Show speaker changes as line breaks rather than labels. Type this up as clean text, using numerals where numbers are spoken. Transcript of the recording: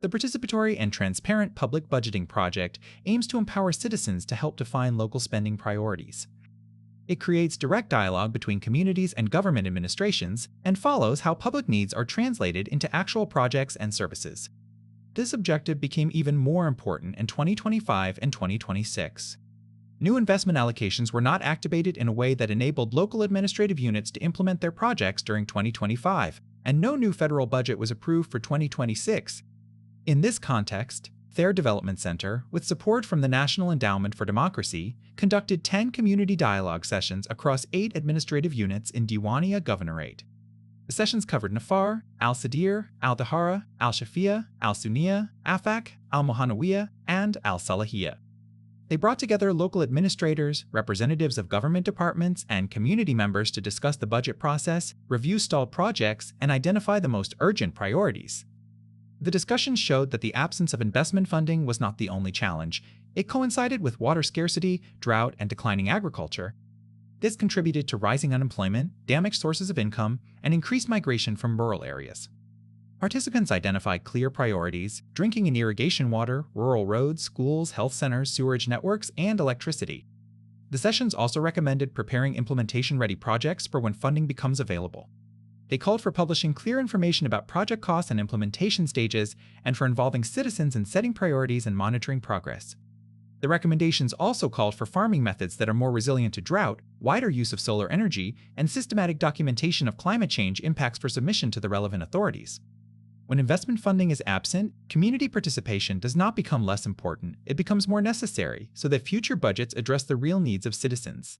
The participatory and transparent public budgeting project aims to empower citizens to help define local spending priorities. It creates direct dialogue between communities and government administrations and follows how public needs are translated into actual projects and services. This objective became even more important in 2025 and 2026. New investment allocations were not activated in a way that enabled local administrative units to implement their projects during 2025, and no new federal budget was approved for 2026. In this context, Ther Development Center, with support from the National Endowment for Democracy, conducted 10 community dialogue sessions across 8 administrative units in Diwaniyah Governorate. The sessions covered Nafar, Al-Sadir, Al-Dahara, Al-Shafia, Al-Sunniya, Afak, Al-Mohanawiya, and Al-Salahiyah. They brought together local administrators, representatives of government departments, and community members to discuss the budget process, review stalled projects, and identify the most urgent priorities. The discussion showed that the absence of investment funding was not the only challenge. It coincided with water scarcity, drought, and declining agriculture. This contributed to rising unemployment, damaged sources of income, and increased migration from rural areas. Participants identified clear priorities: drinking and irrigation water, rural roads, schools, health centers, sewerage networks, and electricity. The sessions also recommended preparing implementation-ready projects for when funding becomes available. They called for publishing clear information about project costs and implementation stages, and for involving citizens in setting priorities and monitoring progress. The recommendations also called for farming methods that are more resilient to drought, wider use of solar energy, and systematic documentation of climate change impacts for submission to the relevant authorities. When investment funding is absent, community participation does not become less important, it becomes more necessary so that future budgets address the real needs of citizens.